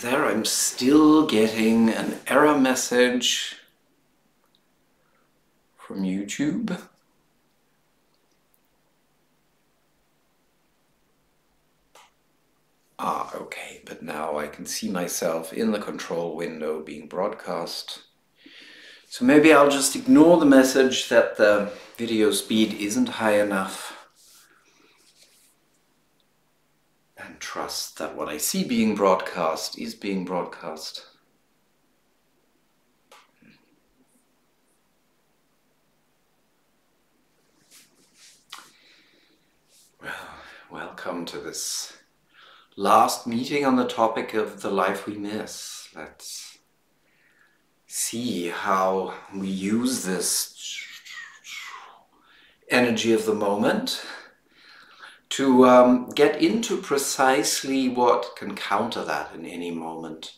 there, I'm still getting an error message from YouTube. Okay, but now I can see myself in the control window being broadcast. So maybe I'll just ignore the message that the video speed isn't high enough and trust that what I see being broadcast is being broadcast. Well, welcome to this last meeting on the topic of the life we miss. Let's see how we use this energy of the moment to get into precisely what can counter that in any moment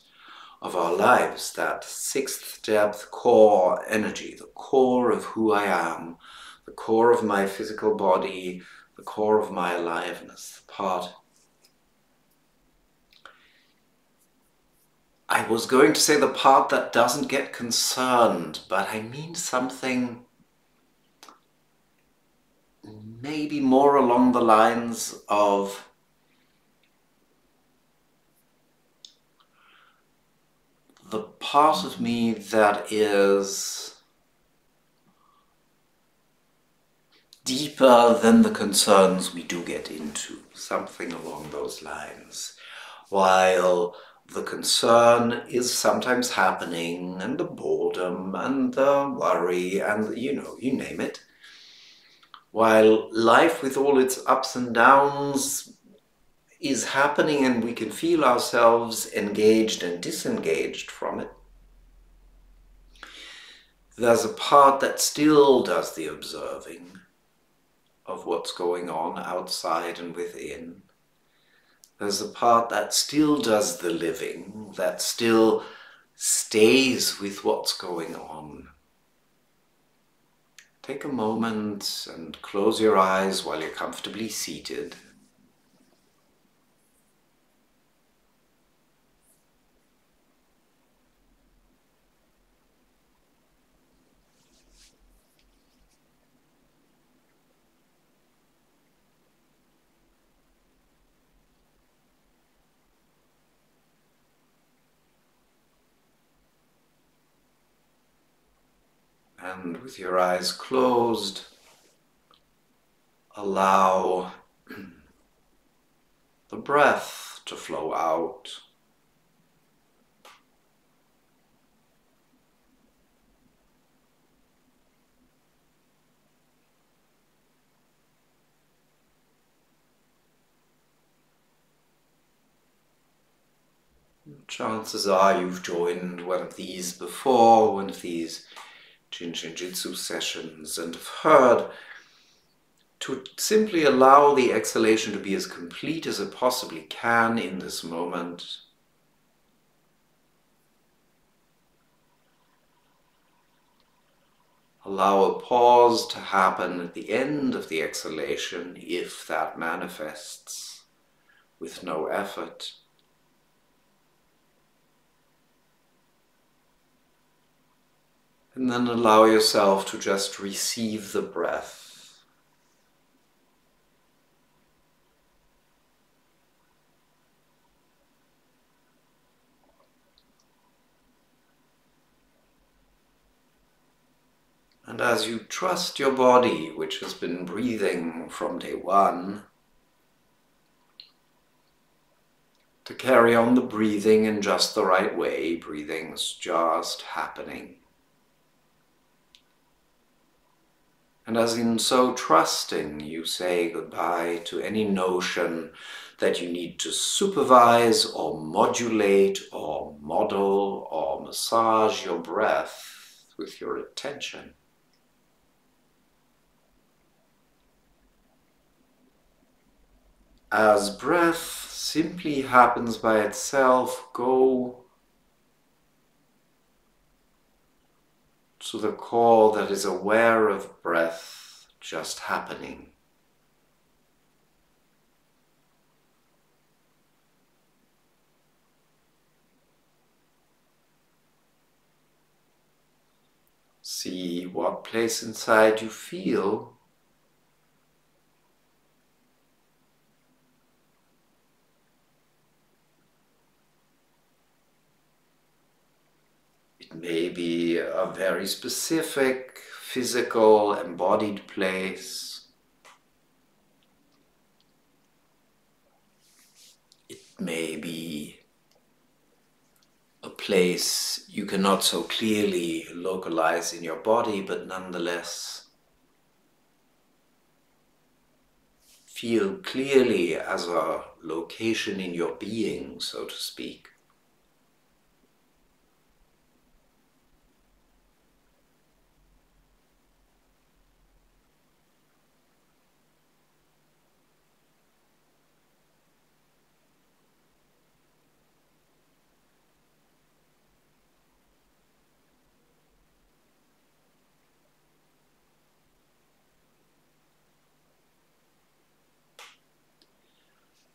of our lives, that sixth depth core energy, the core of who I am, the core of my physical body, the core of my aliveness, the part. I was going to say the part that doesn't get concerned, but I mean something maybe more along the lines of the part of me that is deeper than the concerns we do get into, something along those lines. While the concern is sometimes happening, and the boredom, and the worry, and you name it. While life with all its ups and downs is happening and we can feel ourselves engaged and disengaged from it, there's a part that still does the observing of what's going on outside and within. There's a part that still does the living, that still stays with what's going on. Take a moment and close your eyes while you're comfortably seated. And with your eyes closed, allow the breath to flow out. Chances are you've joined one of these before, one of these Jin-Shin-Jitsu sessions, and have heard to simply allow the exhalation to be as complete as it possibly can in this moment. Allow a pause to happen at the end of the exhalation if that manifests with no effort. And then allow yourself to just receive the breath. And as you trust your body, which has been breathing from day one, to carry on the breathing in just the right way, breathing's just happening. And as in so trusting, you say goodbye to any notion that you need to supervise or modulate or model or massage your breath with your attention. As breath simply happens by itself, go to the core that is aware of breath just happening. See what place inside you feel. It may be a very specific, physical, embodied place. It may be a place you cannot so clearly localize in your body, but nonetheless feel clearly as a location in your being, so to speak.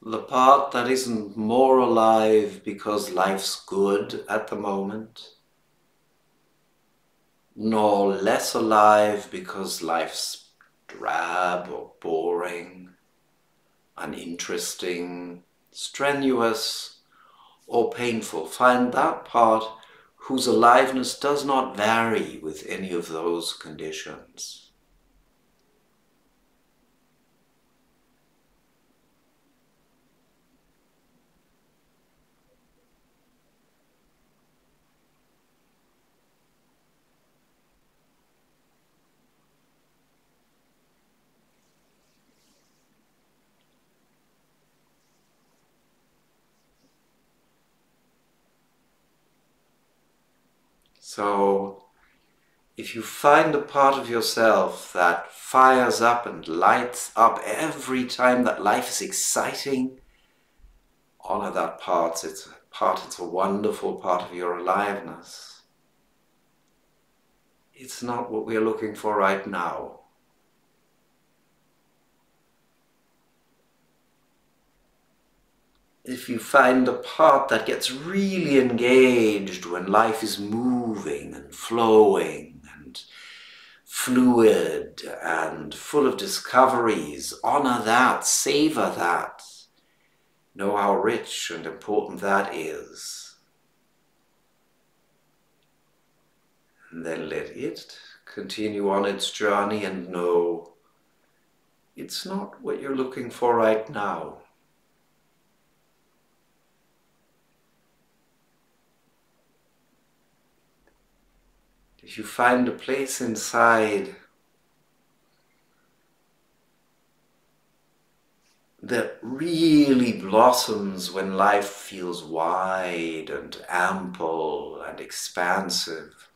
The part that isn't more alive because life's good at the moment, nor less alive because life's drab or boring, uninteresting, strenuous, or painful. Find that part whose aliveness does not vary with any of those conditions. So, if you find a part of yourself that fires up and lights up every time that life is exciting, honor that part. It's a wonderful part of your aliveness. It's not what we are looking for right now. If you find a part that gets really engaged when life is moving and flowing and fluid and full of discoveries, honor that, savor that. Know how rich and important that is. And then let it continue on its journey and know it's not what you're looking for right now. If you find a place inside that really blossoms when life feels wide and ample and expansive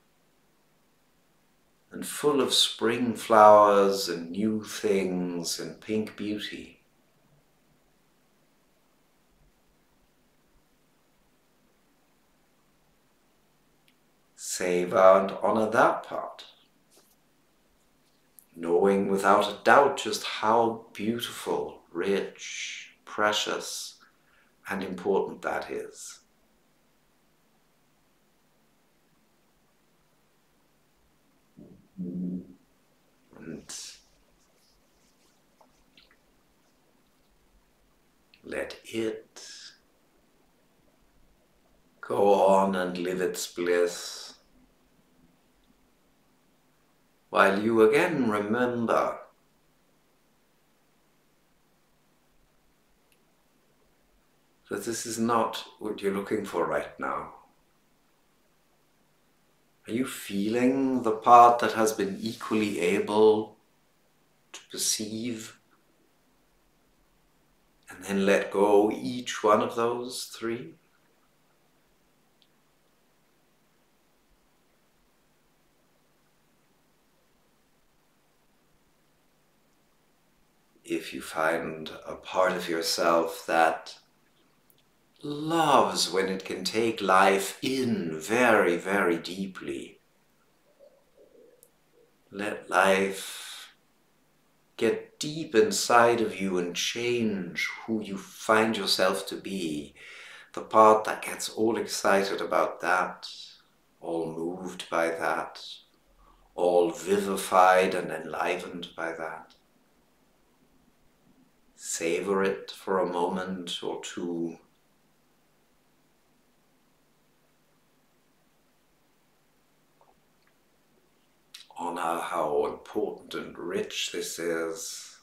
and full of spring flowers and new things and pink beauty, savor and honor that part, knowing without a doubt just how beautiful, rich, precious, and important that is. And let it go on and live its bliss, while you again remember that this is not what you're looking for right now. Are you feeling the part that has been equally able to perceive and then let go each one of those three? If you find a part of yourself that loves when it can take life in very, very deeply, let life get deep inside of you and change who you find yourself to be. The part that gets all excited about that, all moved by that, all vivified and enlivened by that. Savor it for a moment or two. Honor how important and rich this is.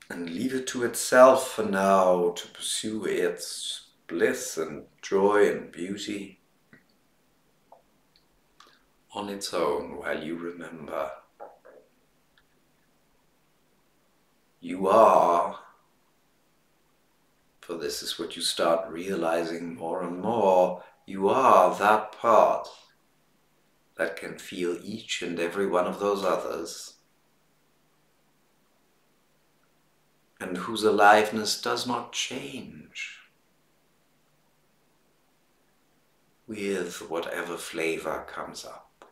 And leave it to itself for now to pursue its bliss and joy and beauty on its own while you remember. You are, for this is what you start realizing more and more, you are that part that can feel each and every one of those others, and whose aliveness does not change with whatever flavor comes up.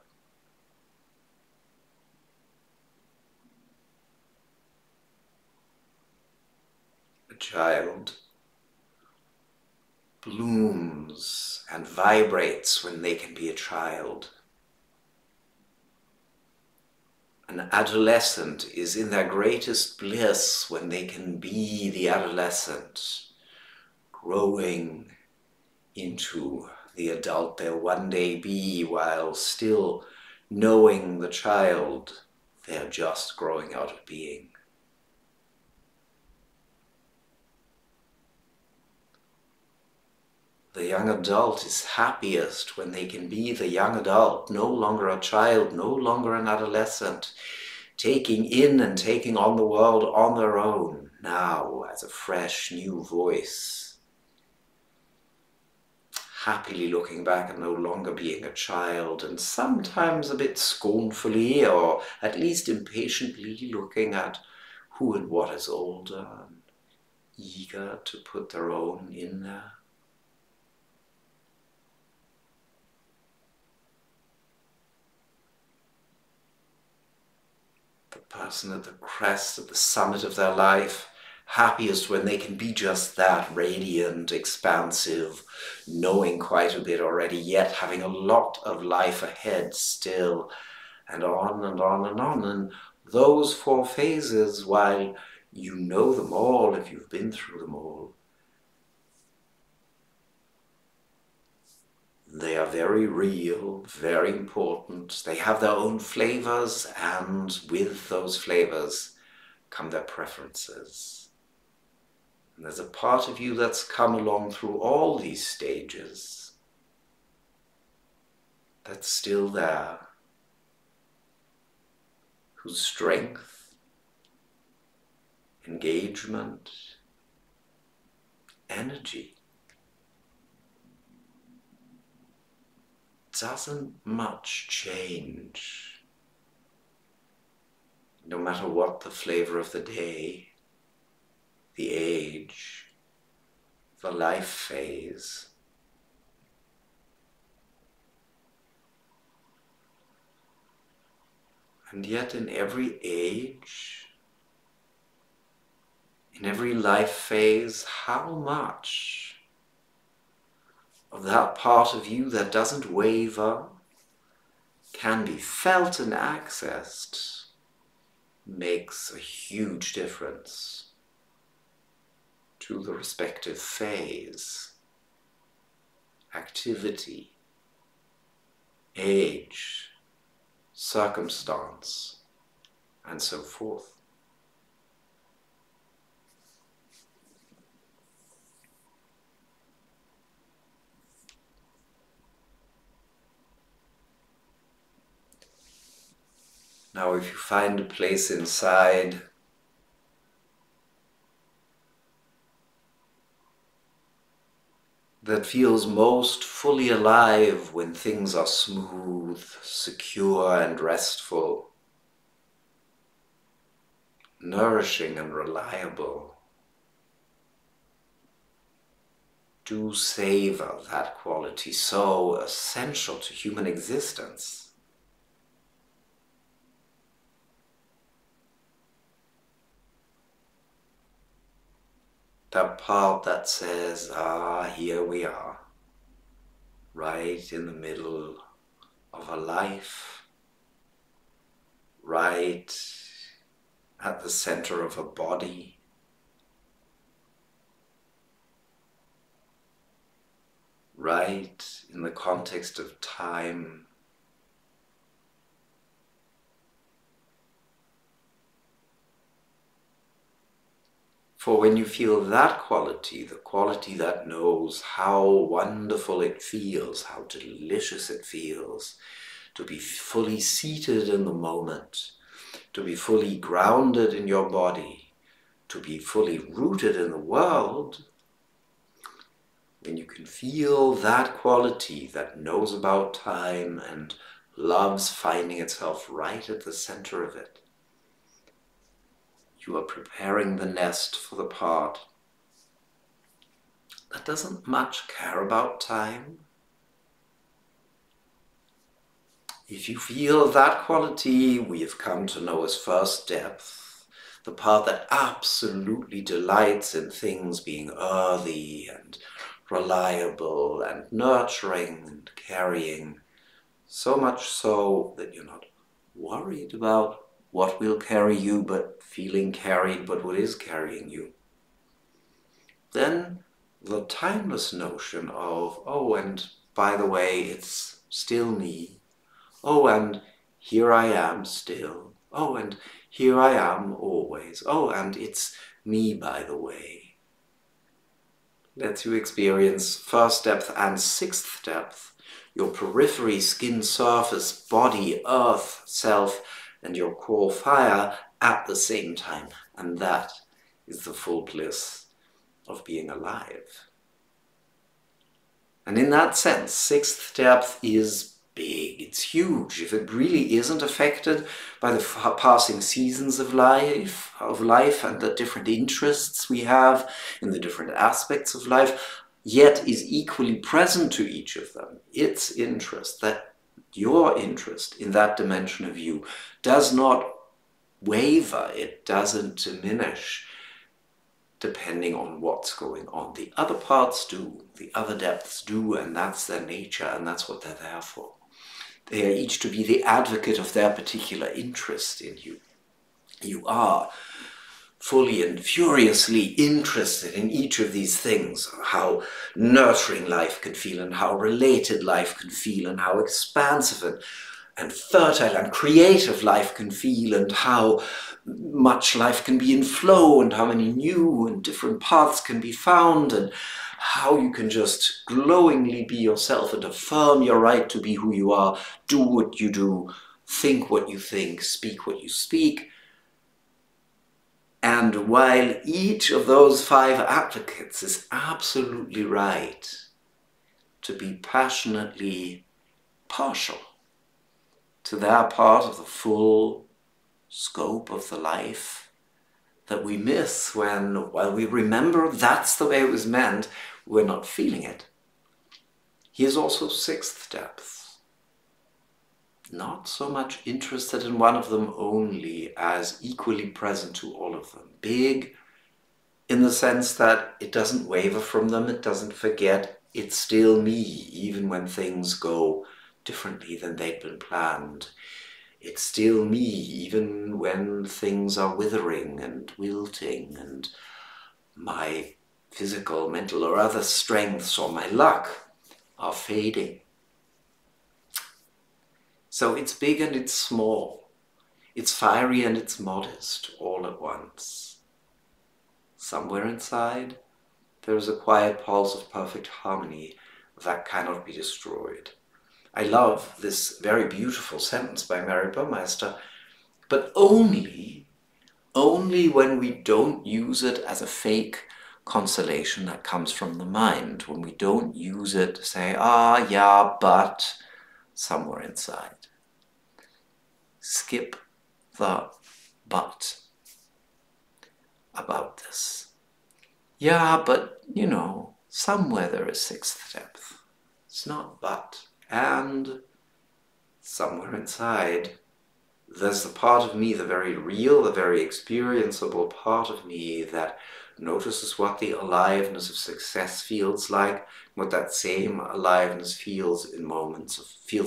A child blooms and vibrates when they can be a child. An adolescent is in their greatest bliss when they can be the adolescent, growing into the adult they'll one day be while still knowing the child they're just growing out of being. The young adult is happiest when they can be the young adult, no longer a child, no longer an adolescent, taking in and taking on the world on their own, now as a fresh new voice. Happily looking back and no longer being a child, and sometimes a bit scornfully or at least impatiently looking at who and what is older, and eager to put their own in there. The person at the crest, at the summit of their life, happiest when they can be just that, radiant, expansive, knowing quite a bit already, yet having a lot of life ahead still, and on and on and on. And those 4 phases, while you know them all if you've been through them all, they are very real, very important. They have their own flavors, and with those flavors come their preferences. And there's a part of you that's come along through all these stages that's still there, whose strength, engagement, energy doesn't much change, no matter what the flavor of the day, the age, the life phase. And yet in every age, in every life phase, how much of that part of you that doesn't waver can be felt and accessed makes a huge difference to the respective phase, activity, age, circumstance, and so forth. Now, if you find a place inside that feels most fully alive when things are smooth, secure, and restful, nourishing and reliable, do savor that quality so essential to human existence. That part that says, here we are. right in the middle of a life, right at the center of a body, right in the context of time. For when you feel that quality, the quality that knows how wonderful it feels, how delicious it feels, to be fully seated in the moment, to be fully grounded in your body, to be fully rooted in the world, when you can feel that quality that knows about time and loves finding itself right at the center of it, you are preparing the nest for the part that doesn't much care about time. If you feel that quality, we have come to know as first depth, the part that absolutely delights in things being earthy and reliable and nurturing and carrying, so much so that you're not worried about what will carry you, but feeling carried, but what is carrying you. Then the timeless notion of, oh, and by the way, it's still me. Oh, and here I am still. Oh, and here I am always. Oh, and it's me, by the way. Lets you experience first depth and sixth depth, your periphery, skin, surface, body, earth, self, and your core fire at the same time. And that is the full bliss of being alive. And in that sense, sixth depth is big, it's huge. If it really isn't affected by the passing seasons of life and the different interests we have in the different aspects of life, yet is equally present to each of them, its interest, that your interest in that dimension of you does not waver, it doesn't diminish, depending on what's going on. The other parts do, the other depths do, and that's their nature, and that's what they're there for. They are each to be the advocate of their particular interest in you. You are fully and furiously interested in each of these things, how nurturing life can feel, and how related life can feel, and how expansive and fertile and creative life can feel, and how much life can be in flow, and how many new and different paths can be found, and how you can just glowingly be yourself and affirm your right to be who you are, do what you do, think what you think, speak what you speak. And while each of those 5 advocates is absolutely right to be passionately partial to their part of the full scope of the life that we miss when, while we remember that's the way it was meant, we're not feeling it. He is also sixth depth. Not so much interested in one of them only as equally present to all of them. Big in the sense that it doesn't waver from them, it doesn't forget, it's still me, even when things go differently than they'd been planned. It's still me, even when things are withering and wilting and my physical, mental, or other strengths or my luck are fading. So it's big and it's small. It's fiery and it's modest all at once. Somewhere inside, there is a quiet pulse of perfect harmony that cannot be destroyed. I love this very beautiful sentence by Mary Burmeister, but only when we don't use it as a fake consolation that comes from the mind, when we don't use it to say, ah, yeah, but, somewhere inside. Skip the but about this. Yeah, but, you know, somewhere there is sixth depth. It's not but. And somewhere inside, there's the part of me, the very real, the very experienceable part of me that notices what the aliveness of success feels like, what that same aliveness feels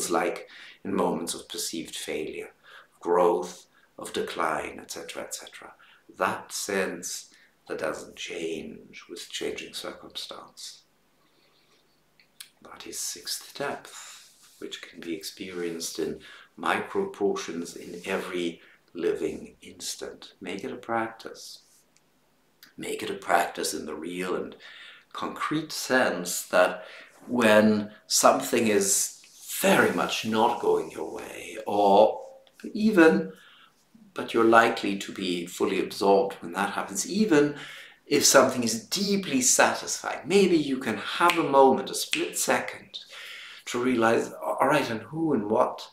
like in moments of perceived failure, growth, of decline, etc., etc. That sense that doesn't change with changing circumstance. That is sixth depth, which can be experienced in micro portions in every living instant. Make it a practice. Make it a practice in the real and concrete sense that when something is very much not going your way, or even, but you're likely to be fully absorbed when that happens, even if something is deeply satisfying, maybe you can have a moment, a split second, to realize, all right, and who and what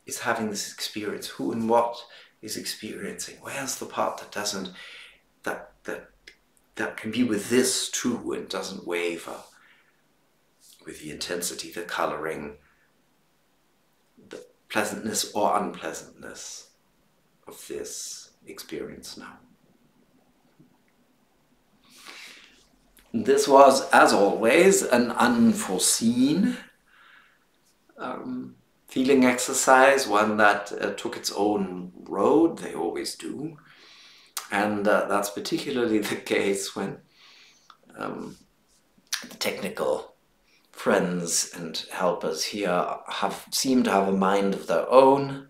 is having this experience? Who and what is experiencing? Where's the part that doesn't, that can be with this too and doesn't waver with the intensity, the coloring, the pleasantness or unpleasantness of this experience now. This was, as always, an unforeseen feeling exercise, one that took its own road. They always do. And that's particularly the case when the technical friends and helpers here seem to have a mind of their own.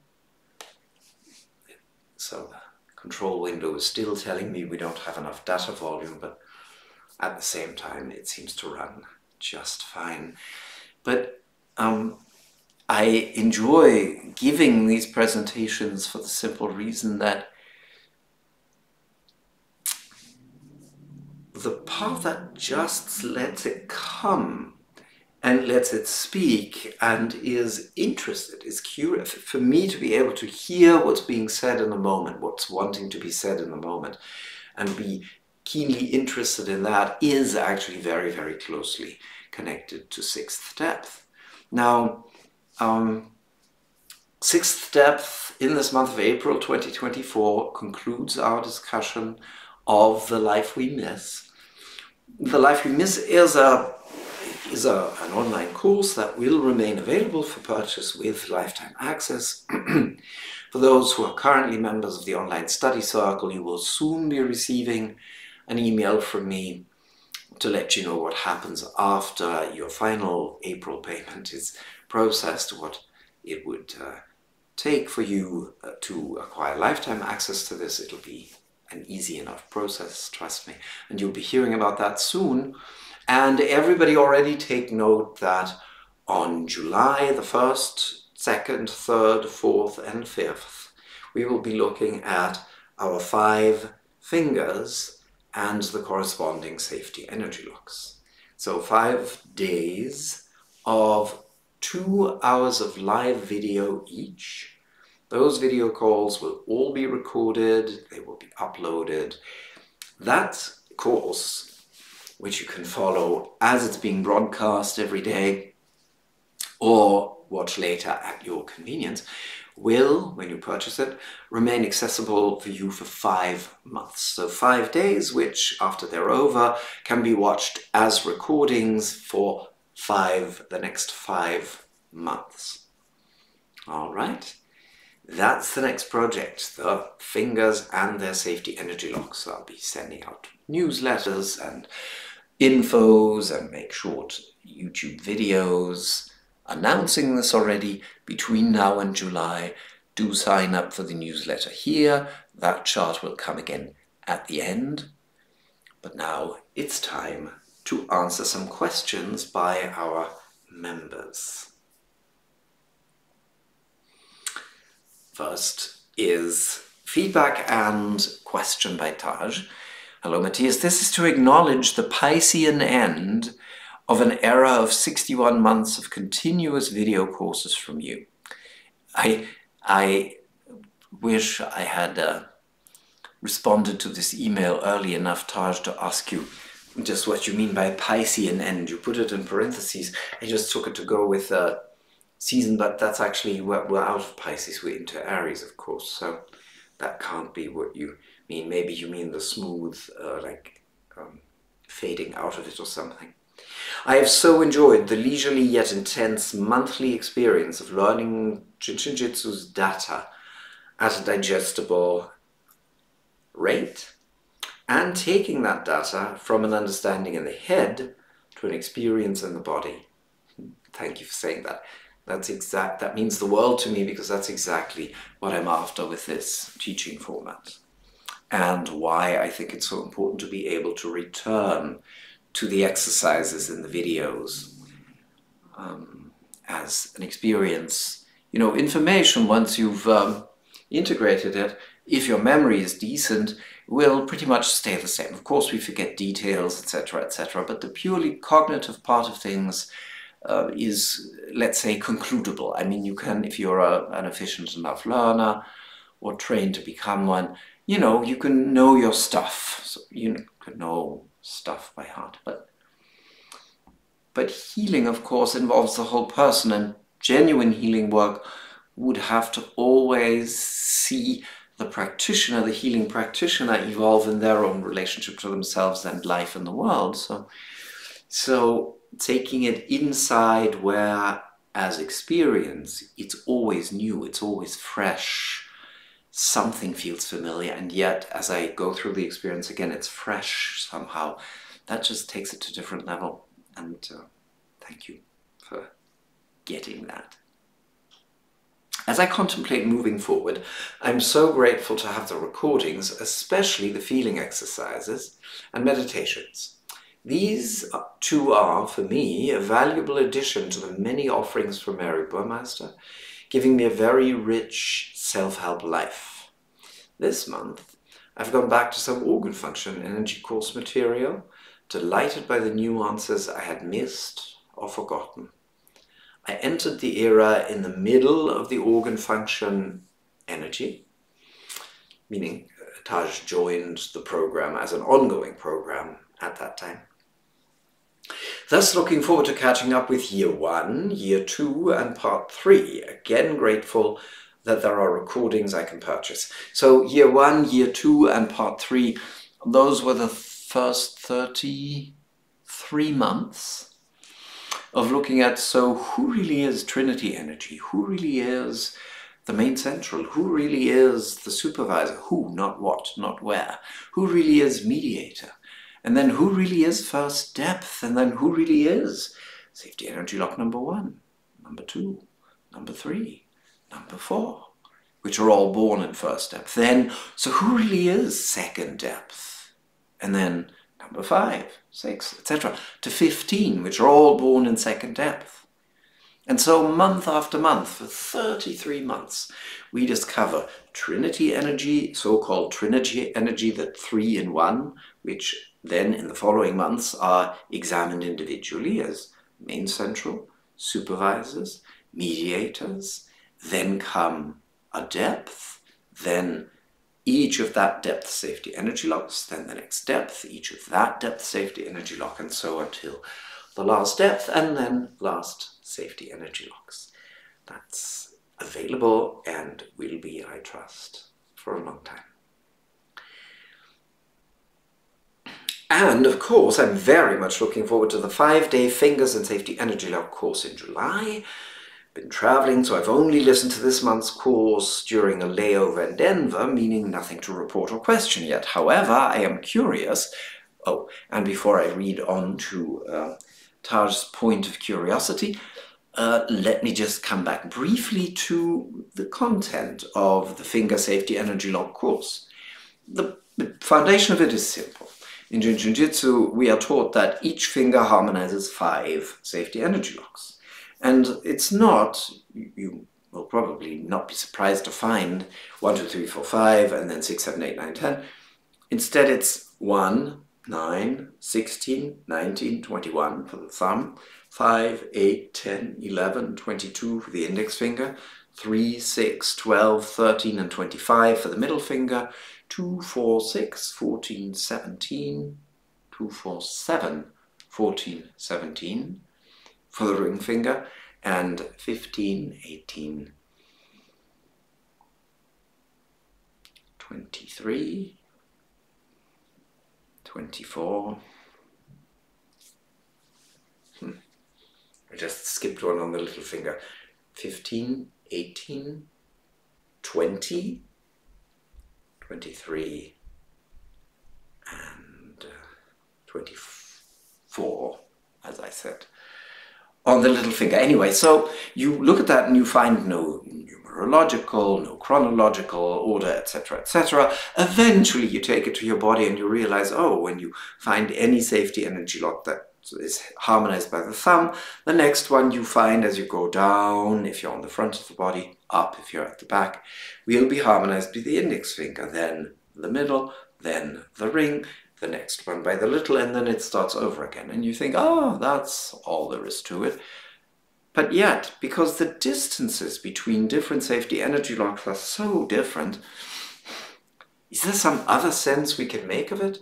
So the control window is still telling me we don't have enough data volume, but at the same time it seems to run just fine. But I enjoy giving these presentations for the simple reason that the part that just lets it come and lets it speak and is interested, is curious, for me to be able to hear what's being said in the moment, what's wanting to be said in the moment, and be keenly interested in that, is actually very, very closely connected to sixth depth. Now, sixth depth in this month of April 2024 concludes our discussion of the life we miss. The Life We Miss is an online course that will remain available for purchase with lifetime access. For those who are currently members of the online study circle, you will soon be receiving an email from me to let you know what happens after your final April payment is processed, what it would take for you to acquire lifetime access to this. It'll be an easy enough process, trust me, and you'll be hearing about that soon. And everybody already take note that on July the 1st, 2nd, 3rd, 4th and 5th, we will be looking at our 5 fingers and the corresponding safety energy locks. So 5 days of 2 hours of live video each. Those video calls will all be recorded, they will be uploaded. That course, which you can follow as it's being broadcast every day or watch later at your convenience, will, when you purchase it, remain accessible for you for 5 months. So 5 days, which after they're over, can be watched as recordings for the next 5 months. All right. That's the next project, the fingers and their safety energy locks. I'll be sending out newsletters and infos and make short YouTube videos announcing this already between now and July. Do sign up for the newsletter here. That chart will come again at the end. But now it's time to answer some questions by our members. First is feedback and question by Taj. Hello Matthias, this is to acknowledge the Piscean end of an era of 61 months of continuous video courses from you. I wish I had responded to this email early enough, Taj, to ask you just what you mean by Piscean end. You put it in parentheses. I just took it to go with season, but that's actually, we're out of Pisces, we're into Aries, of course, so that can't be what you mean, maybe you mean the smooth, fading out of it or something. I have so enjoyed the leisurely yet intense monthly experience of learning Jitsu's data at a digestible rate and taking that data from an understanding in the head to an experience in the body. Thank you for saying that. That means the world to me, because that's exactly what I'm after with this teaching format, and why I think it's so important to be able to return to the exercises in the videos as an experience. You know, information, once you've integrated it, if your memory is decent, will pretty much stay the same. Of course, we forget details, etc., but the purely cognitive part of things is, let's say, concludable. I mean, you can, if you're an efficient enough learner or trained to become one, you know, you can know your stuff. So you can know stuff by heart. But healing, of course, involves the whole person, and genuine healing work would have to always see the practitioner, the healing practitioner, evolve in their own relationship to themselves and life in the world. So taking it inside, where as experience, it's always new, it's always fresh. Something feels familiar, and yet as I go through the experience again, it's fresh somehow. That just takes it to a different level. And thank you for getting that. As I contemplate moving forward, I'm so grateful to have the recordings, especially the feeling exercises and meditations. These two are, for me, a valuable addition to the many offerings from Mary Burmeister, giving me a very rich self-help life. This month, I've gone back to some organ function energy course material, delighted by the nuances I had missed or forgotten. I entered the era in the middle of the organ function energy, meaning Taj joined the program as an ongoing program at that time. Thus looking forward to catching up with year 1, year 2 and part 3. Again grateful that there are recordings I can purchase. So year 1, year 2 and part 3, those were the first 33 months of looking at, so who really is Trinity energy? Who really is the main central? Who really is the supervisor? Who, not what, not where? Who really is mediator? And then who really is first depth? And then who really is safety energy lock number 1, number 2, number 3, number 4, which are all born in first depth. Then, so who really is second depth? And then number 5, 6, etc. to 15, which are all born in second depth. And so month after month, for 33 months, we discover Trinity energy, so-called Trinity energy, that 3 in 1, which then in the following months are examined individually as main central, supervisors, mediators. Then come a depth, then each of that depth safety energy locks, then the next depth, each of that depth safety energy lock, and so until the last depth, and then last safety energy locks. That's available and will be, I trust, for a long time. And of course, I'm very much looking forward to the 5-day Fingers and Safety Energy Lock course in July. Been traveling, so I've only listened to this month's course during a layover in Denver, meaning nothing to report or question yet. However, I am curious. Oh, and before I read on to Taj's point of curiosity, let me just come back briefly to the content of the Finger Safety Energy Lock course. The foundation of it is simple. In Jitsu, we are taught that each finger harmonizes 5 safety energy locks. And it's not, you will probably not be surprised to find 1, 2, 3, 4, 5, and then 6, 7, 8, 9, 10. Instead, it's 1, 9, 16, 19, 21 for the thumb, 5, 8, 10, 11, 22 for the index finger, 3, 6, 12, 13, and 25 for the middle finger, 2, 4, 6, 14, 17, 2, 4, 7, 14, 17 for the ring finger, and 15, 18, 23, 24. I just skipped one on the little finger. 15, 18, 20, 23, and 24, as I said, on the little finger. Anyway, so you look at that and you find no numerological, no chronological order, etc., etc. Eventually you take it to your body and you realize, oh, when you find any safety energy lock that is harmonized by the thumb, the next one you find as you go down, if you're on the front of the body, up if you're at the back, will be harmonized by the index finger, then the middle, then the ring, the next one by the little, and then it starts over again. And you think, oh, that's all there is to it. But yet, because the distances between different safety energy locks are so different, is there some other sense we can make of it?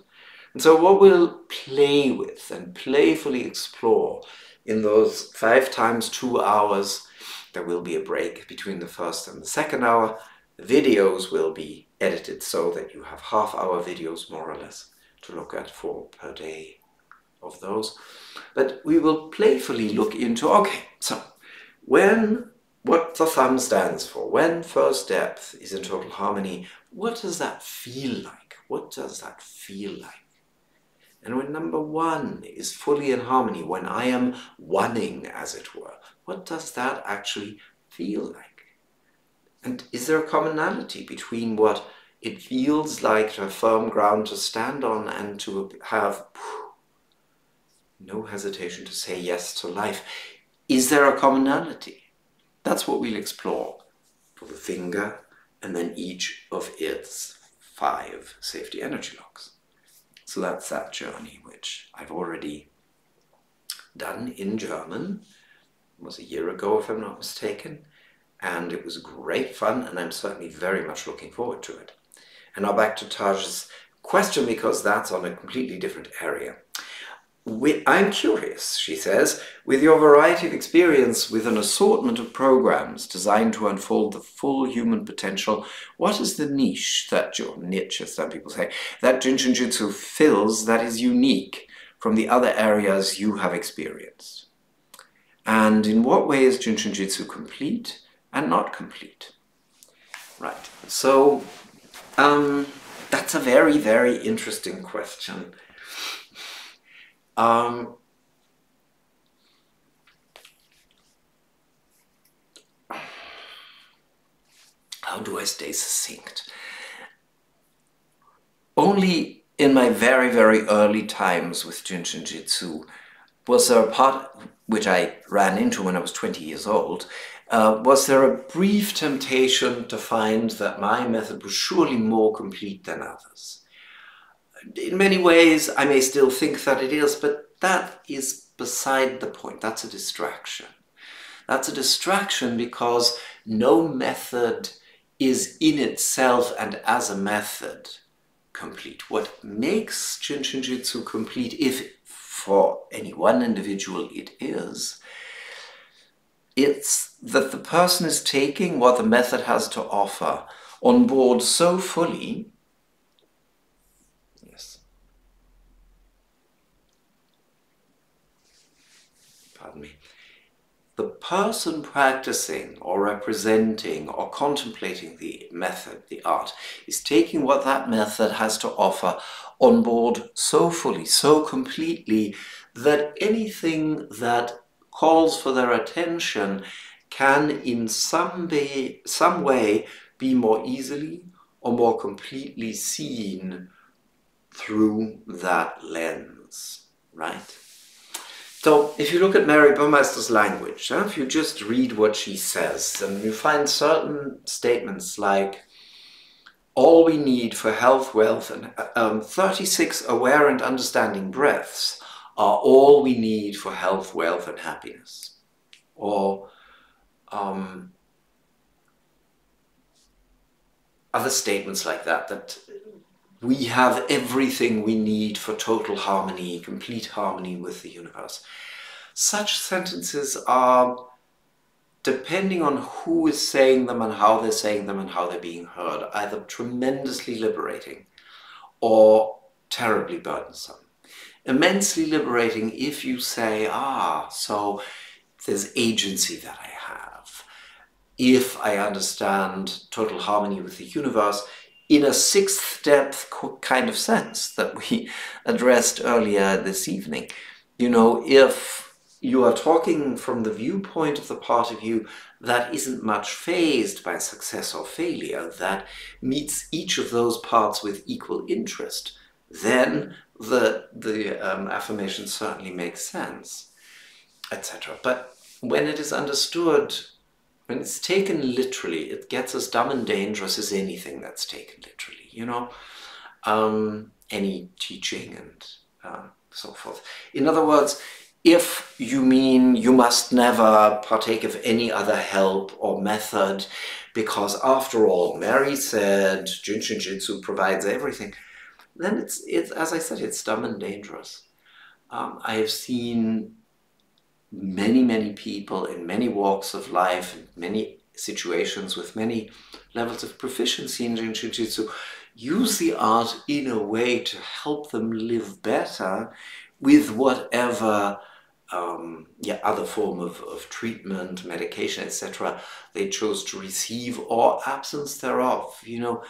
And so what we'll play with and playfully explore in those 5 times 2 hours, there will be a break between the first and the second hour. The videos will be edited so that you have half-hour videos, more or less, to look at per day of those. But we will playfully look into, okay, so what the thumb stands for, when first depth is in total harmony, what does that feel like? What does that feel like? And when number 1 is fully in harmony, when I am oneing, as it were, what does that actually feel like? And is there a commonality between what it feels like to have firm ground to stand on and to have no hesitation to say yes to life? Is there a commonality? That's what we'll explore for the finger and then each of its 5 safety energy locks. So that's that journey, which I've already done in German. It was a year ago, if I'm not mistaken. And it was great fun, and I'm certainly very much looking forward to it. And now back to Taj's question, because that's on a completely different area. I'm curious, she says, with your variety of experience with an assortment of programs designed to unfold the full human potential, what is the niche that some people say, that Jinshin Jyutsu fills that is unique from the other areas you have experienced? And in what way is Jinshin Jyutsu complete and not complete? Right, so that's a very, very interesting question. How do I stay succinct? Only in my very, very early times with Jinshin Jyutsu was there a part which I ran into when I was 20 years old. Was there a brief temptation to find that my method was surely more complete than others? In many ways, I may still think that it is, but that is beside the point. That's a distraction. That's a distraction because no method is in itself and as a method complete. What makes Jinshin Jyutsu complete, if for any one individual it is, it's that the person is taking what the method has to offer on board so fully. Yes. Pardon me. The person practicing or representing or contemplating the method, the art, is taking what that method has to offer on board so fully, so completely, that anything that calls for their attention can in some way be more easily or more completely seen through that lens, right? So if you look at Mary Burmeister's language, if you just read what she says, then you find certain statements like, all we need for health, wealth, and 36 aware and understanding breaths are all we need for health, wealth, and happiness. Or other statements like that, that we have everything we need for total harmony, complete harmony with the universe. Such sentences are, depending on who is saying them and how they're saying them and how they're being heard, either tremendously liberating or terribly burdensome. Immensely liberating if you say, so there's agency that I have. If I understand total harmony with the universe in a sixth depth kind of sense that we addressed earlier this evening. You know, if you are talking from the viewpoint of the part of you that isn't much fazed by success or failure, that meets each of those parts with equal interest, then the affirmation certainly makes sense, etc. But when it is understood, when it's taken literally, it gets as dumb and dangerous as anything that's taken literally, you know, any teaching and so forth. In other words, if you mean you must never partake of any other help or method, because after all, Mary said, Jinshin Jitsu provides everything, then it's as I said, it's dumb and dangerous. I have seen many people in many walks of life, in many situations with many levels of proficiency in Jinshin Jitsu, use the art in a way to help them live better with whatever other form of treatment, medication, etc. they chose to receive or absence thereof. You know,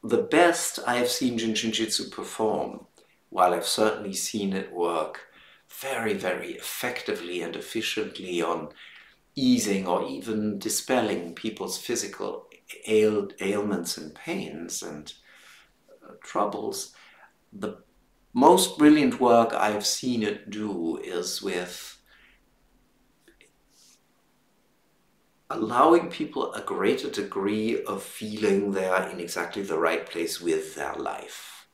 the best I have seen Jinshin Jitsu perform, while I've certainly seen it work very effectively and efficiently on easing or even dispelling people's physical ailments and pains and troubles, the most brilliant work I've seen it do is with allowing people a greater degree of feeling they are in exactly the right place with their life.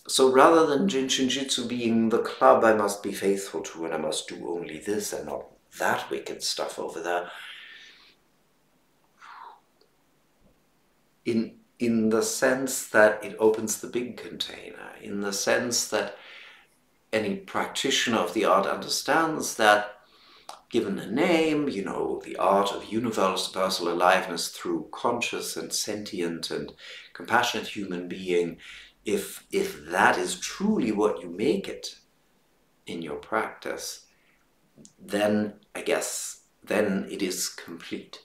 So rather than Jinshin Jitsu being the club I must be faithful to and I must do only this and not that wicked stuff over there, in the sense that it opens the big container, in the sense that any practitioner of the art understands that given a name, you know, the art of universal aliveness through conscious and sentient and compassionate human being, if that is truly what you make it in your practice, then I guess, then it is complete.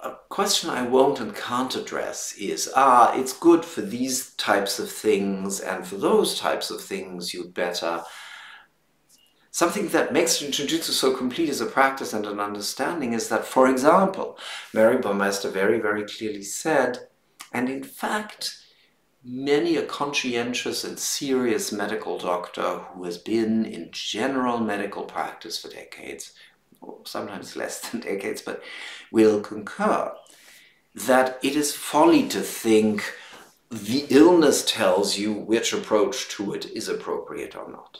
A question I won't and can't address is, it's good for these types of things and for those types of things you'd better. Something that makes Jinshin Jitsu so complete as a practice and an understanding is that, for example, Mary Burmeister very clearly said, and in fact, many a conscientious and serious medical doctor who has been in general medical practice for decades, or sometimes less than decades, but will concur that it is folly to think the illness tells you which approach to it is appropriate or not.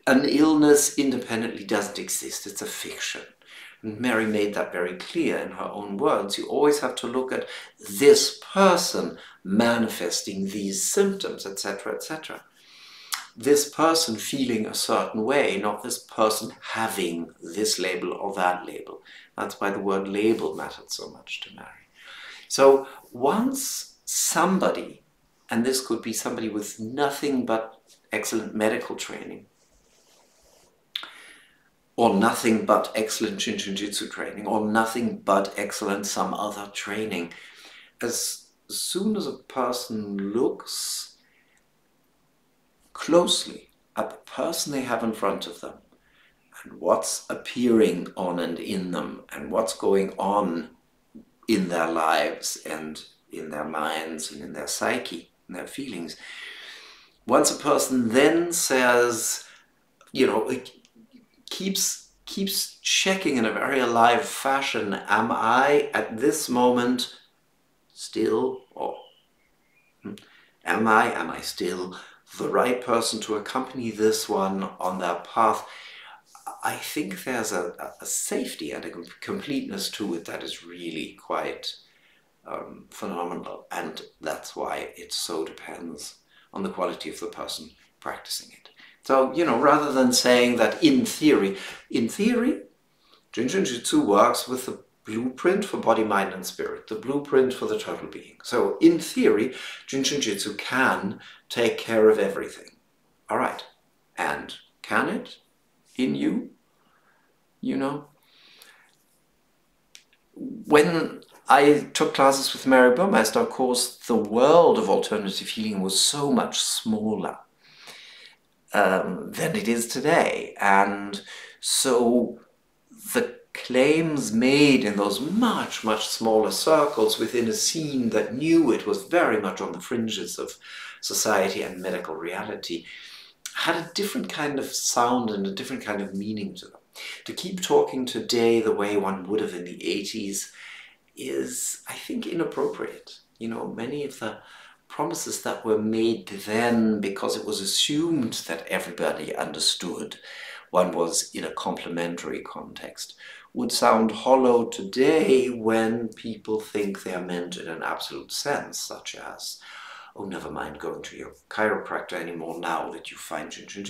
An illness independently doesn't exist, it's a fiction. And Mary made that very clear in her own words. You always have to look at this person manifesting these symptoms, etc., etc. This person feeling a certain way, not this person having this label or that label. That's why the word label mattered so much to Mary. So once somebody, and this could be somebody with nothing but excellent medical training, or nothing but excellent Jinshin Jitsu training, or nothing but excellent some other training, as soon as a person looks closely at the person they have in front of them, and what's appearing on and in them, and what's going on in their lives, and in their minds, and in their psyche, and their feelings, once a person then says, you know, keeps checking in a very alive fashion, am I at this moment still, or am I still the right person to accompany this one on their path? I think there's a safety and a completeness to it that is really quite phenomenal, and that's why it so depends on the quality of the person practicing it. So, you know, rather than saying that in theory, Jinshin Jitsu works with the blueprint for body, mind, and spirit, the blueprint for the total being. So in theory, Jinshin Jitsu can take care of everything. All right. And can it in you? You know? When I took classes with Mary Burmeister, of course, the world of alternative healing was so much smaller than it is today. And so the claims made in those much, much smaller circles within a scene that knew it was very much on the fringes of society and medical reality had a different kind of sound and a different kind of meaning to them. To keep talking today the way one would have in the 80s is, I think, inappropriate. You know, many of the promises that were made then, because it was assumed that everybody understood one was in a complementary context, would sound hollow today when people think they are meant in an absolute sense, such as, oh, never mind going to your chiropractor anymore now that you found Jinshin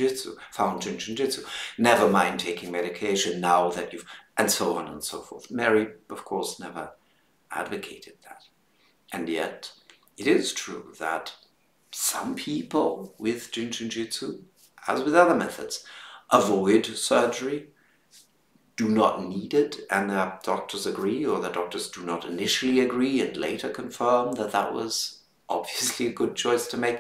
Jitsu. Never mind taking medication now that you've... and so on and so forth. Mary, of course, never advocated that. And yet, it is true that some people with Jinshin Jitsu, as with other methods, avoid surgery, do not need it, and their doctors agree, or the doctors do not initially agree and later confirm that that was obviously a good choice to make,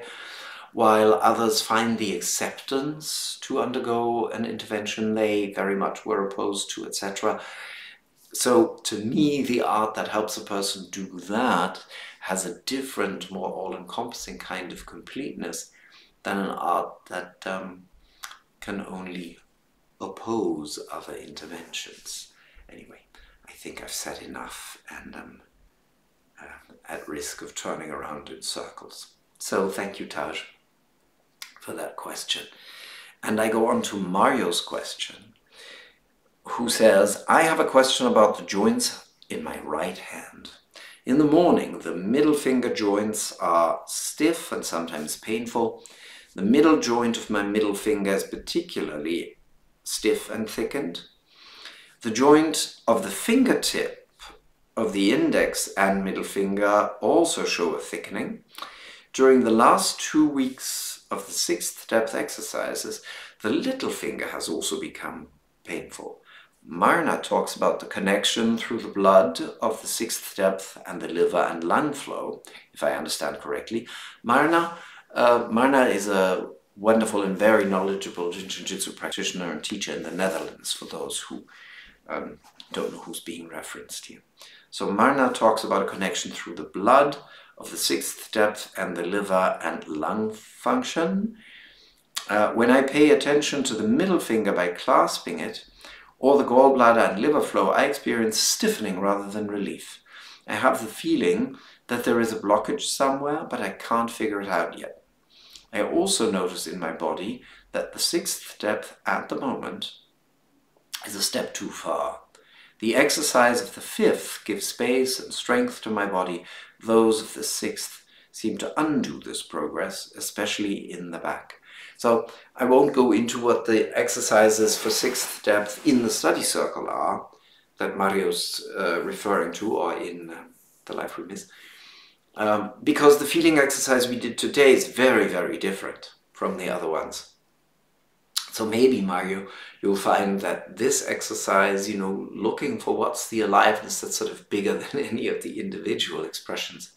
while others find the acceptance to undergo an intervention they very much were opposed to, etc. So to me, the art that helps a person do that has a different, more all-encompassing kind of completeness than an art that can only oppose other interventions. Anyway, I think I've said enough, and I'm at risk of turning around in circles. So thank you, Taj, for that question. And I go on to Mario's question, who says, I have a question about the joints in my right hand. In the morning, the middle finger joints are stiff and sometimes painful. The middle joint of my middle finger is particularly stiff and thickened. The joint of the fingertip of the index and middle finger also show a thickening. During the last 2 weeks of the 6th depth exercises, the little finger has also become painful. Marna talks about the connection through the blood of the 6th depth and the liver and lung flow, if I understand correctly. Marna is a wonderful and very knowledgeable Jinshin Jitsu practitioner and teacher in the Netherlands, for those who don't know who's being referenced here. So Marna talks about a connection through the blood of the 6th depth and the liver and lung function. When I pay attention to the middle finger by clasping it, or the gallbladder and liver flow, I experience stiffening rather than relief. I have the feeling that there is a blockage somewhere, but I can't figure it out yet. I also notice in my body that the 6th depth at the moment is a step too far. The exercise of the 5th gives space and strength to my body. Those of the 6th seem to undo this progress, especially in the back. So I won't go into what the exercises for 6th depth in the study circle are, that Mario's referring to, or in the live room is, because the feeling exercise we did today is very, very different from the other ones. So maybe, Mario, you'll find that this exercise, you know, looking for what's the aliveness that's sort of bigger than any of the individual expressions,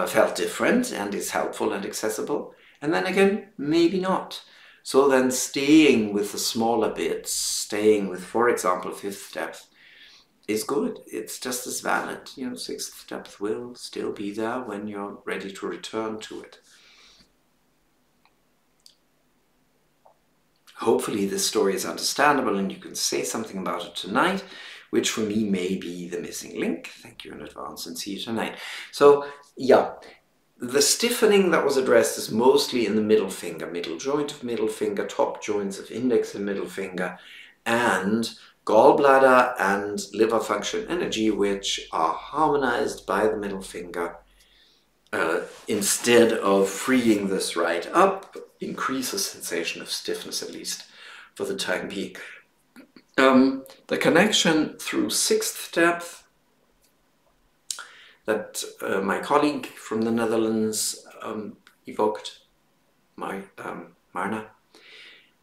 felt different and is helpful and accessible. And then again, maybe not. So then staying with the smaller bits, staying with, for example, 5th depth, is good. It's just as valid. You know, 6th depth will still be there when you're ready to return to it. Hopefully this story is understandable and you can say something about it tonight, which for me may be the missing link. Thank you in advance and see you tonight. So, yeah. The stiffening that was addressed is mostly in the middle finger, middle joint of middle finger, top joints of index and middle finger, and gallbladder and liver function energy, which are harmonized by the middle finger. Instead of freeing this right up, increase the sensation of stiffness, at least for the time being. The connection through sixth depth that my colleague from the Netherlands evoked, Marna.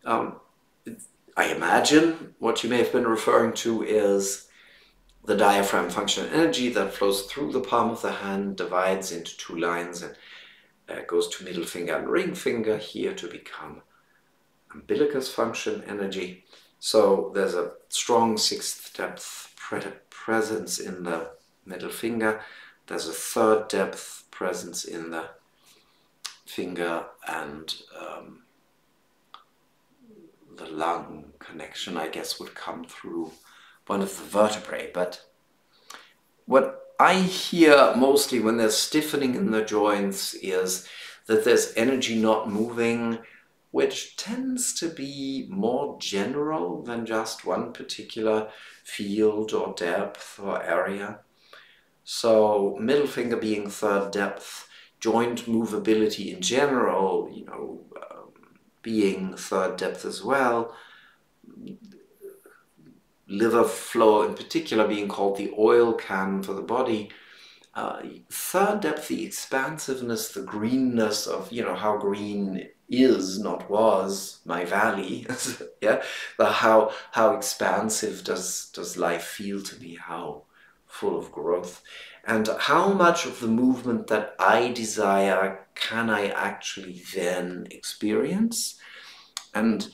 I imagine what you may have been referring to is the diaphragm functional energy that flows through the palm of the hand, divides into two lines, and goes to middle finger and ring finger here to become umbilicus function energy. So there's a strong sixth depth presence in the middle finger. There's a third depth presence in the finger, and the lung connection, I guess, would come through one of the vertebrae. But what I hear mostly when there's stiffening in the joints is that there's energy not moving, which tends to be more general than just one particular field or depth or area. So middle finger being third depth, joint movability in general, being third depth as well, liver flow in particular being called the oil can for the body. Third depth, the expansiveness, the greenness of, how green is, not was, my valley. Yeah, how expansive does life feel to me, how full of growth, and how much of the movement that I desire can I actually then experience, and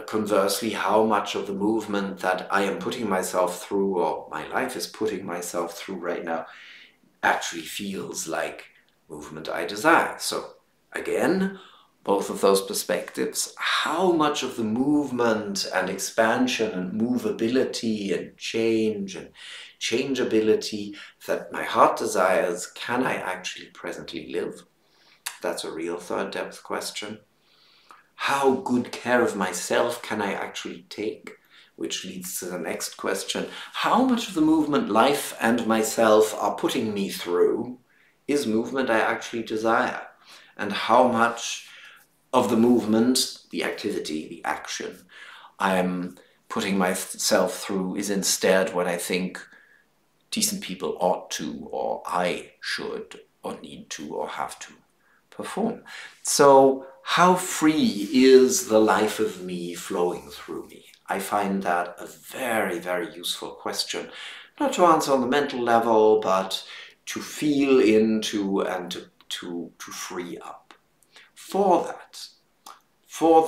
conversely, how much of the movement that I am putting myself through, or my life is putting myself through right now, actually feels like movement I desire. So again, both of those perspectives, how much of the movement and expansion and movability and change and changeability that my heart desires can I actually presently live? That's a real third depth question. How good care of myself can I actually take? Which leads to the next question. How much of the movement life and myself are putting me through is movement I actually desire? And how much of the movement, the activity, the action I am putting myself through is instead what I think decent people ought to, or I should, or need to, or have to perform? So how free is the life of me flowing through me? I find that a very, very useful question, not to answer on the mental level, but to feel into and to free up. For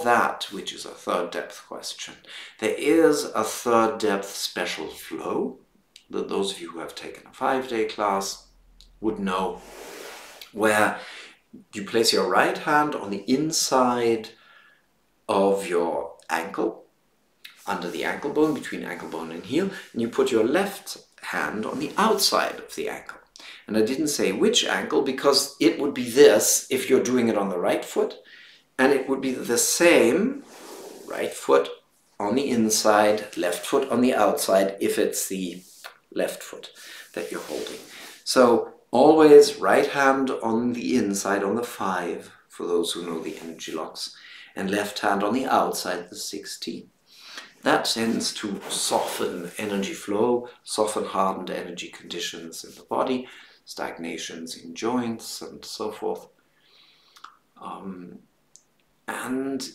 that, which is a third depth question, there is a third depth special flow that those of you who have taken a 5-day class would know, where you place your right hand on the inside of your ankle, under the ankle bone, between ankle bone and heel, and you put your left hand on the outside of the ankle. And I didn't say which ankle, because it would be this if you're doing it on the right foot, and it would be the same, right foot on the inside, left foot on the outside, if it's the left foot that you're holding. So always right hand on the inside, on the 5, for those who know the energy locks, and left hand on the outside, the 16. That tends to soften energy flow, soften hardened energy conditions in the body, stagnations in joints, and so forth. And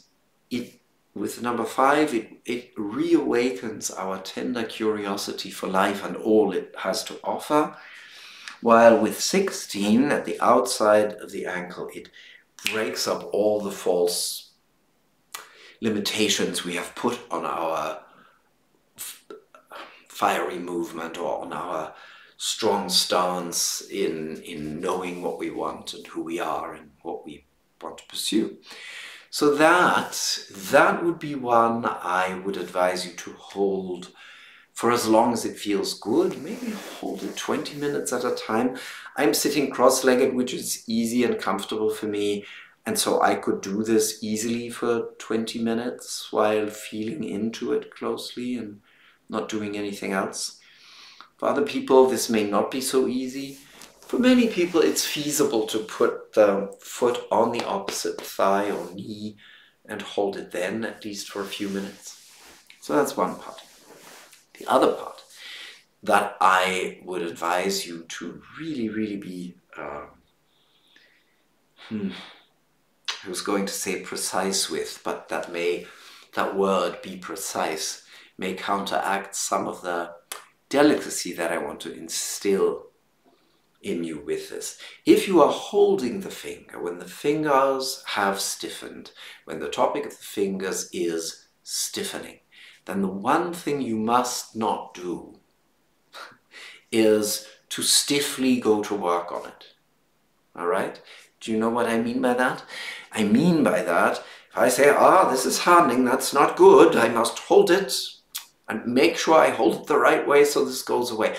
with number 5, it reawakens our tender curiosity for life and all it has to offer. While with 16, at the outside of the ankle, it breaks up all the false limitations we have put on our fiery movement, or on our strong stance in knowing what we want and who we are and what we want to pursue. So that would be one I would advise you to hold for as long as it feels good. Maybe hold it 20 minutes at a time. I'm sitting cross-legged, which is easy and comfortable for me. And so I could do this easily for 20 minutes while feeling into it closely and not doing anything else. For other people, this may not be so easy. For many people, it's feasible to put the foot on the opposite thigh or knee and hold it then, at least for a few minutes. So that's one part. The other part that I would advise you to really be, I was going to say precise with, but that word, be precise, may counteract some of the delicacy that I want to instill in you with this. If you are holding the finger, when the fingers have stiffened, when the topic of the fingers is stiffening, then the one thing you must not do is to stiffly go to work on it. All right? Do you know what I mean by that? I mean by that, if I say, this is hardening, that's not good, I must hold it and make sure I hold it the right way so this goes away.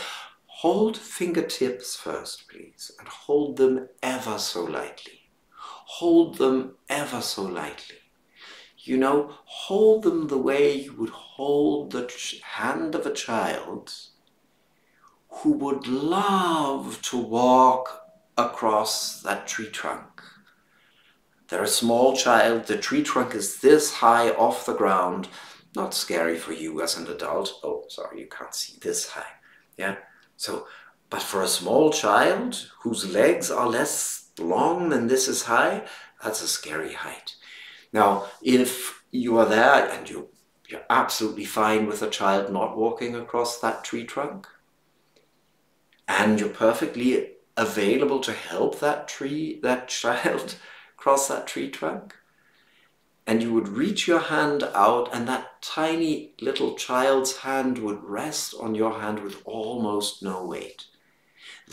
Hold fingertips first, please, and hold them ever so lightly. Hold them ever so lightly. You know, hold them the way you would hold the hand of a child who would love to walk across that tree trunk. They're a small child, the tree trunk is this high off the ground, not scary for you as an adult. Oh, sorry, you can't see this high. Yeah, so, but for a small child whose legs are less long than this is high, that's a scary height. Now, if you are there and you're absolutely fine with a child not walking across that tree trunk, and you're perfectly available to help that child cross that tree trunk, and you would reach your hand out and that tiny little child's hand would rest on your hand with almost no weight.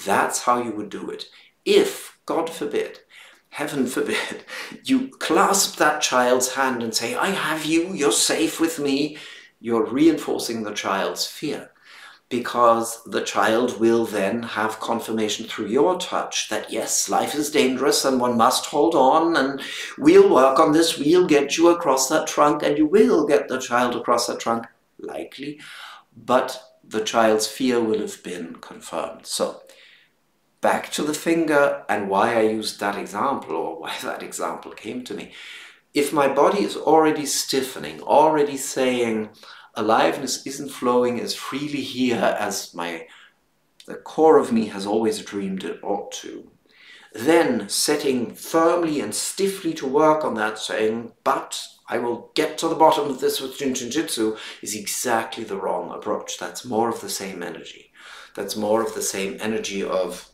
That's how you would do it. If, God forbid, heaven forbid, you clasp that child's hand and say, I have you, you're safe with me, you're reinforcing the child's fear. Because the child will then have confirmation through your touch that yes, life is dangerous and one must hold on and we'll work on this, we'll get you across that trunk, and you will get the child across that trunk, likely, but the child's fear will have been confirmed. So, back to the finger and why I used that example, or why that example came to me. If my body is already stiffening, already saying, aliveness isn't flowing as freely here as the core of me has always dreamed it ought to, then setting firmly and stiffly to work on that, saying, but I will get to the bottom of this with Jin-Jin-Jitsu, is exactly the wrong approach. That's more of the same energy. That's more of the same energy of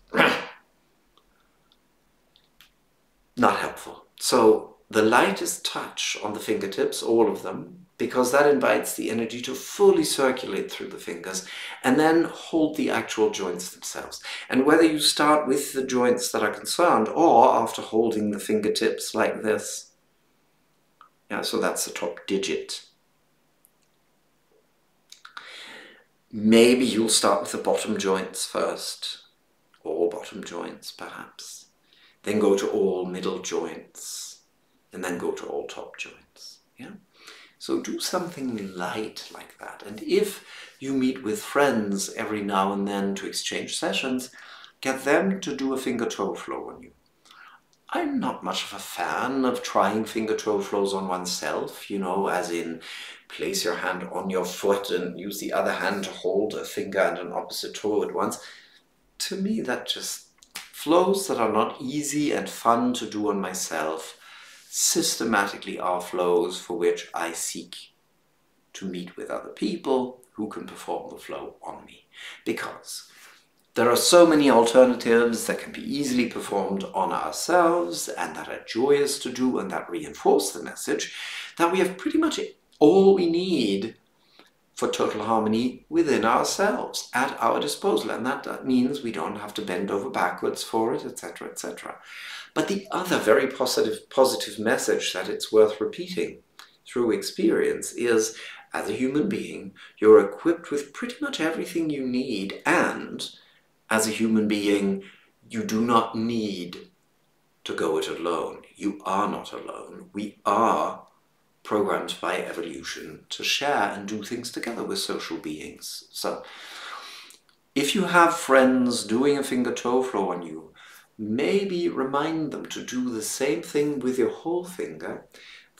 not helpful. So the lightest touch on the fingertips, all of them, because that invites the energy to fully circulate through the fingers, and then hold the actual joints themselves. And whether you start with the joints that are concerned, or after holding the fingertips like this, yeah, so that's the top digit. Maybe you'll start with the bottom joints first, all bottom joints perhaps, then go to all middle joints, and then go to all top joints, yeah? So do something light like that. And if you meet with friends every now and then to exchange sessions, get them to do a finger-toe flow on you. I'm not much of a fan of trying finger-toe flows on oneself, you know, as in place your hand on your foot and use the other hand to hold a finger and an opposite toe at once. To me, that just flows that are not easy and fun to do on myself systematically are flows for which I seek to meet with other people who can perform the flow on me. Because there are so many alternatives that can be easily performed on ourselves and that are joyous to do and that reinforce the message, that we have pretty much all we need for total harmony within ourselves at our disposal. And that means we don't have to bend over backwards for it, etc., etc. But the other very positive message that it's worth repeating through experience is, as a human being, you're equipped with pretty much everything you need, and as a human being, you do not need to go it alone. You are not alone. We are programmed by evolution to share and do things together with social beings. So, if you have friends doing a finger-toe flow on you, maybe remind them to do the same thing with your whole finger,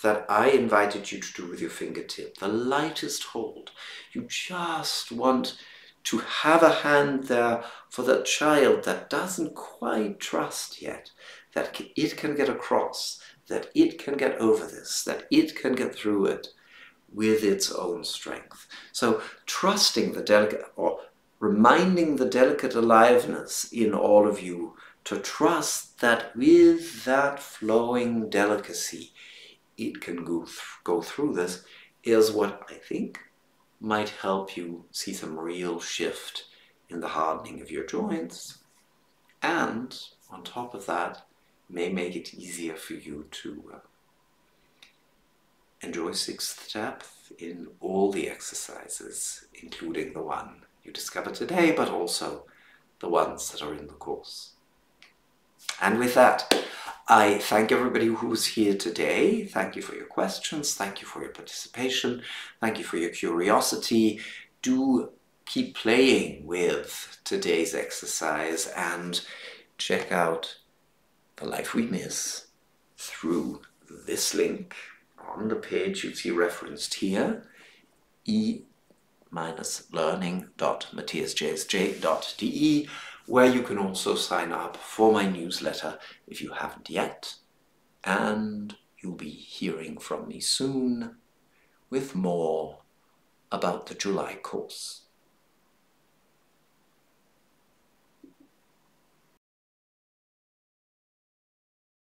that I invited you to do with your fingertip, the lightest hold. You just want to have a hand there for that child that doesn't quite trust yet, that it can get across, that it can get over this, that it can get through it with its own strength. So trusting the delicate, or reminding the delicate aliveness in all of you to trust that with that flowing delicacy, it can go through this, is what I think might help you see some real shift in the hardening of your joints, and on top of that, may make it easier for you to enjoy sixth depth in all the exercises, including the one you discovered today, but also the ones that are in the course. And with that, I thank everybody who was here today. Thank you for your questions. Thank you for your participation. Thank you for your curiosity. Do keep playing with today's exercise and check out The Life We Miss through this link on the page you see referenced here, e-learning.matthiasjsj.de, where you can also sign up for my newsletter if you haven't yet, and you'll be hearing from me soon with more about the July course.